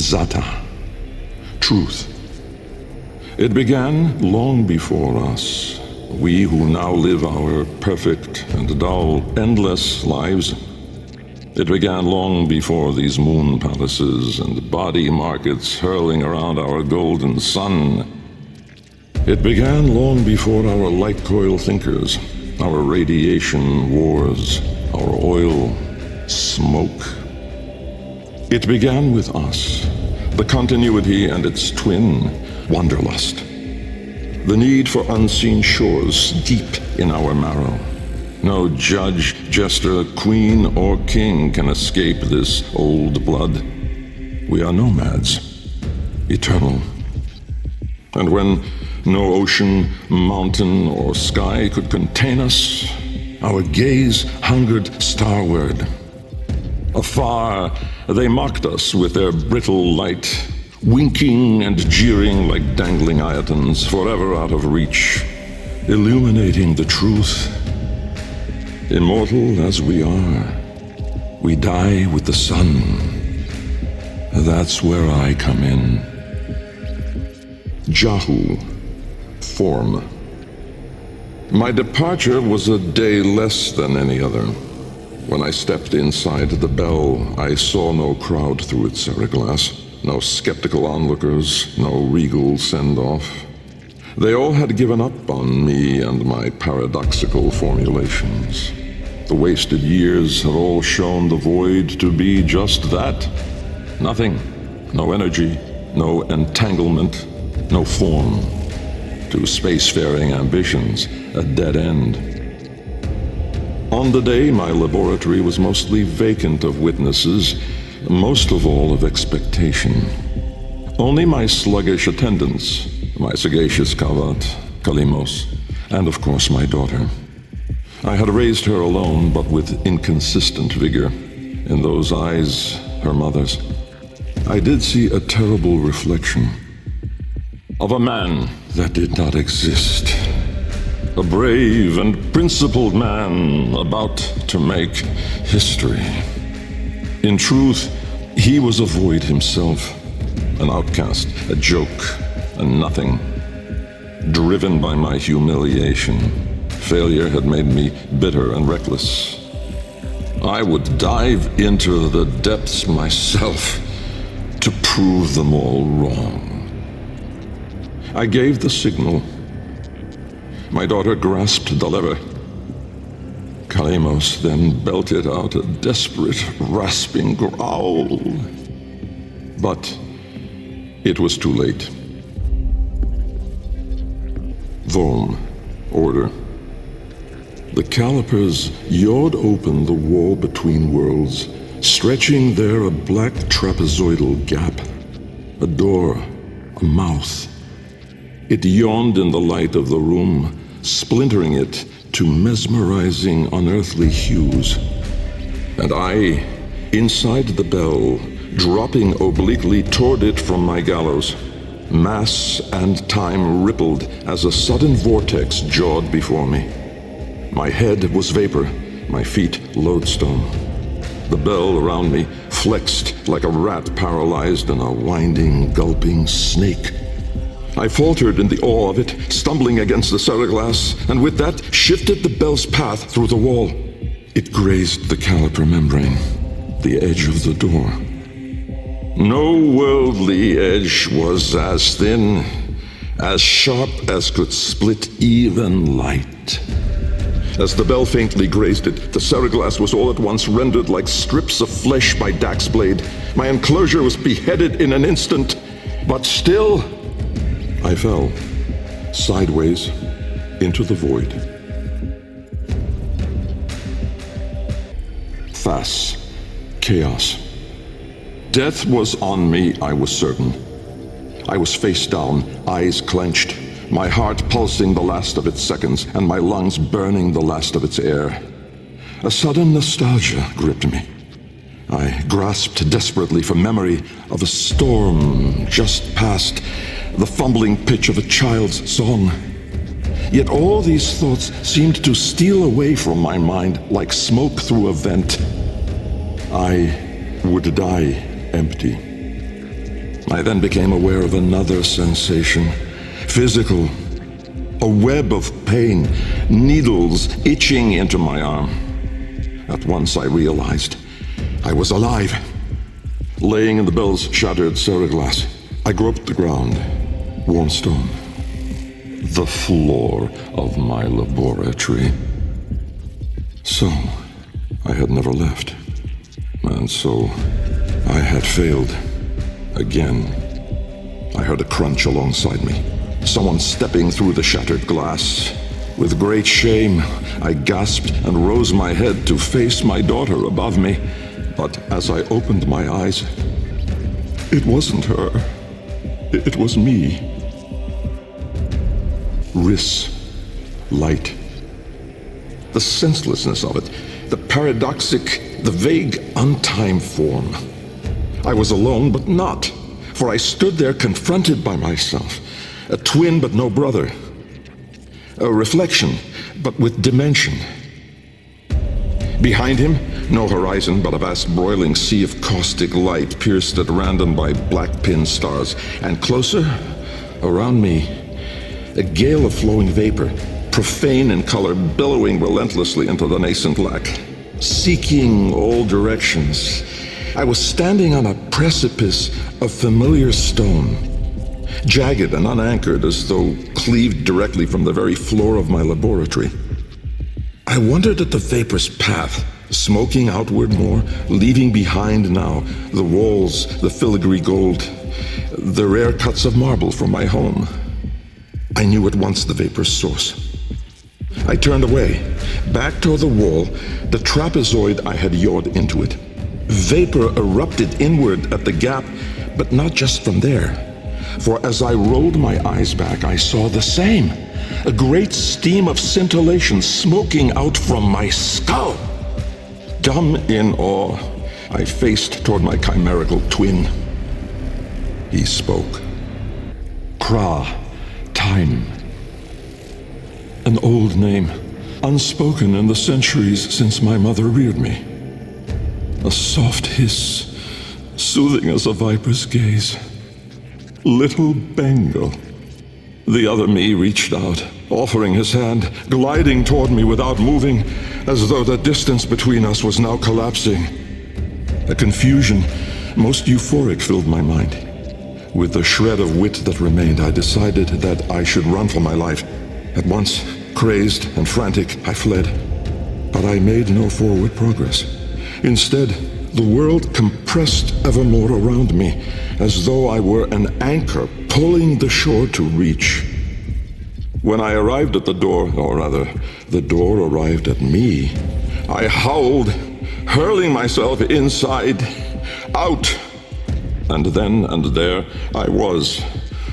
Zata. Truth. It began long before us. We who now live our perfect and dull, endless lives. It began long before these moon palaces and body markets hurling around our golden sun. It began long before our light coil thinkers, our radiation wars, our oil smoke. It began with us, the continuity and its twin, wanderlust. The need for unseen shores deep in our marrow. No judge, jester, queen, or king can escape this old blood. We are nomads, eternal. And when no ocean, mountain, or sky could contain us, our gaze hungered starward. Afar, they mocked us with their brittle light, winking and jeering like dangling iotons, forever out of reach, illuminating the truth. Immortal as we are, we die with the sun. That's where I come in. Jahu, form. My departure was a day less than any other. When I stepped inside the bell, I saw no crowd through its glass. No skeptical onlookers, no regal send-off. They all had given up on me and my paradoxical formulations. The wasted years had all shown the void to be just that. Nothing. No energy, no entanglement, no form. To spacefaring ambitions, a dead end. On the day, my laboratory was mostly vacant of witnesses, most of all of expectation. Only my sluggish attendants, my sagacious Kavat, Kalimos, and of course my daughter. I had raised her alone, but with inconsistent vigor. In those eyes, her mother's, I did see a terrible reflection of a man that did not exist. A brave and principled man about to make history. In truth, he was a void himself, an outcast, a joke, a nothing. Driven by my humiliation, failure had made me bitter and reckless. I would dive into the depths myself to prove them all wrong. I gave the signal. My daughter grasped the lever. Kalemos then belted out a desperate, rasping growl. But it was too late. Vom, order. The calipers yawed open the wall between worlds, stretching there a black trapezoidal gap. A door, a mouth. It yawned in the light of the room, splintering it to mesmerizing, unearthly hues. And I, inside the bell, dropping obliquely toward it from my gallows. Mass and time rippled as a sudden vortex jawed before me. My head was vapor, my feet lodestone. The bell around me flexed like a rat paralyzed in a winding, gulping snake. I faltered in the awe of it, stumbling against the ceraglass, and with that shifted the bell's path through the wall. It grazed the caliper membrane, the edge of the door. No worldly edge was as thin, as sharp as could split even light. As the bell faintly grazed it, the ceraglass was all at once rendered like strips of flesh by Dax's blade. My enclosure was beheaded in an instant, but still I fell, sideways, into the void. Thas, chaos. Death was on me, I was certain. I was face down, eyes clenched, my heart pulsing the last of its seconds, and my lungs burning the last of its air. A sudden nostalgia gripped me. I grasped desperately for memory of a storm just past, the fumbling pitch of a child's song. Yet all these thoughts seemed to steal away from my mind like smoke through a vent. I would die empty. I then became aware of another sensation, physical, a web of pain, needles itching into my arm. At once I realized I was alive. Laying in the bell's shattered ceraglass, I groped the ground, warm stone, the floor of my laboratory. So, I had never left. And so, I had failed. Again. I heard a crunch alongside me. Someone stepping through the shattered glass. With great shame, I gasped and rose my head to face my daughter above me. But as I opened my eyes, it wasn't her. It was me. Riss. Light. The senselessness of it, the paradoxic, the vague, untimed form. I was alone, but not, for I stood there confronted by myself, a twin but no brother, a reflection but with dimension. Behind him, no horizon but a vast broiling sea of caustic light pierced at random by black pin stars, and closer, around me, a gale of flowing vapor, profane in color, billowing relentlessly into the nascent lack, seeking all directions. I was standing on a precipice of familiar stone, jagged and unanchored as though cleaved directly from the very floor of my laboratory. I wondered at the vapor's path, smoking outward more, leaving behind now the walls, the filigree gold, the rare cuts of marble from my home. I knew at once the vapor's source. I turned away, back toward the wall, the trapezoid I had yawed into it. Vapor erupted inward at the gap, but not just from there. For as I rolled my eyes back, I saw the same. A great steam of scintillation smoking out from my skull. Dumb in awe, I faced toward my chimerical twin. He spoke. Kra, time. An old name, unspoken in the centuries since my mother reared me. A soft hiss, soothing as a viper's gaze. Little Bengal. The other me reached out, offering his hand, gliding toward me without moving, as though the distance between us was now collapsing. A confusion, most euphoric, filled my mind. With the shred of wit that remained, I decided that I should run for my life. At once, crazed and frantic, I fled. But I made no forward progress. Instead, the world compressed ever more around me, as though I were an anchor pulling the shore to reach. When I arrived at the door, or rather, the door arrived at me, I howled, hurling myself inside, out. And then and there I was,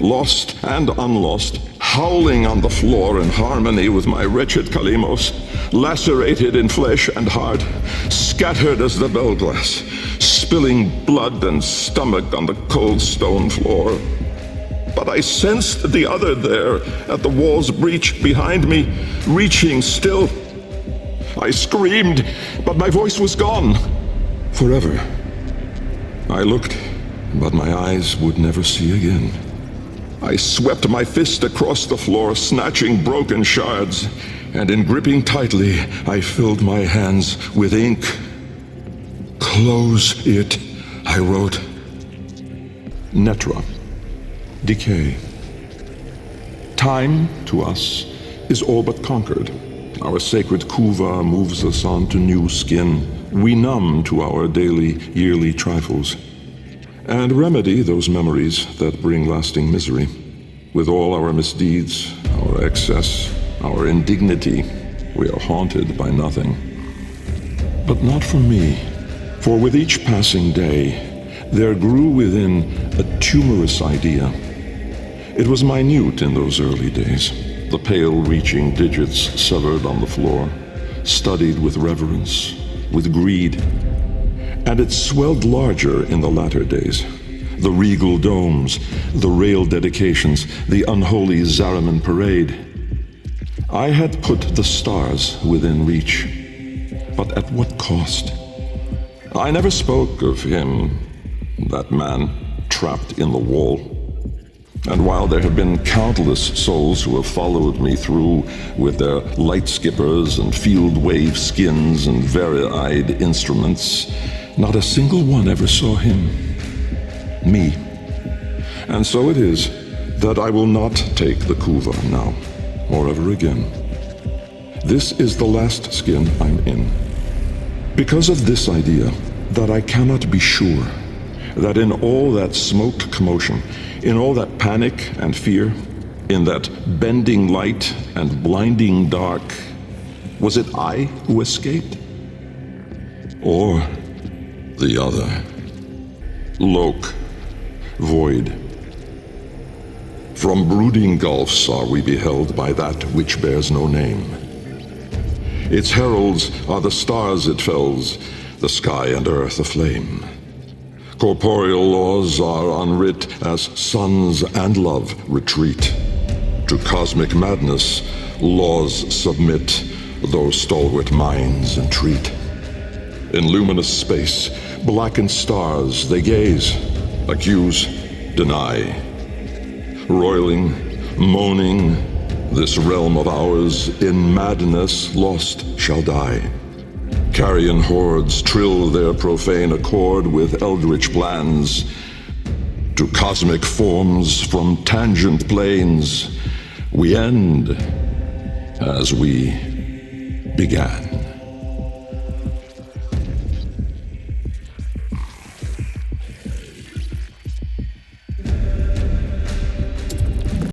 lost and unlost, howling on the floor in harmony with my wretched Kalimos, lacerated in flesh and heart, scattered as the bell glass, spilling blood and stomach on the cold stone floor. But I sensed the other there, at the wall's breach behind me, reaching still. I screamed, but my voice was gone. Forever. I looked, but my eyes would never see again. I swept my fist across the floor, snatching broken shards, and in gripping tightly, I filled my hands with ink. Close it, I wrote. Netra. Decay. Time, to us, is all but conquered. Our sacred kuva moves us on to new skin. We numb to our daily, yearly trifles, and remedy those memories that bring lasting misery. With all our misdeeds, our excess, our indignity, we are haunted by nothing. But not for me, for with each passing day, there grew within a tumorous idea. It was minute in those early days, the pale reaching digits severed on the floor, studied with reverence, with greed. And it swelled larger in the latter days. The regal domes, the rail dedications, the unholy Zariman parade. I had put the stars within reach, but at what cost? I never spoke of him, that man, trapped in the wall. And while there have been countless souls who have followed me through with their light skippers and field wave skins and very-eyed instruments, not a single one ever saw him. Me. And so it is that I will not take the Kuva now, or ever again. This is the last skin I'm in. Because of this idea, that I cannot be sure that in all that smoked commotion, in all that panic and fear, in that bending light and blinding dark, was it I who escaped? Or the other? Loke, void. From brooding gulfs are we beheld by that which bears no name. Its heralds are the stars it fells, the sky and earth aflame. Corporeal laws are unwrit as suns and love retreat. To cosmic madness, laws submit, though stalwart minds entreat. In luminous space, blackened stars they gaze, accuse, deny. Roiling, moaning, this realm of ours in madness lost shall die. Carrion hordes trill their profane accord with eldritch plans. To cosmic forms from tangent planes, we end as we began.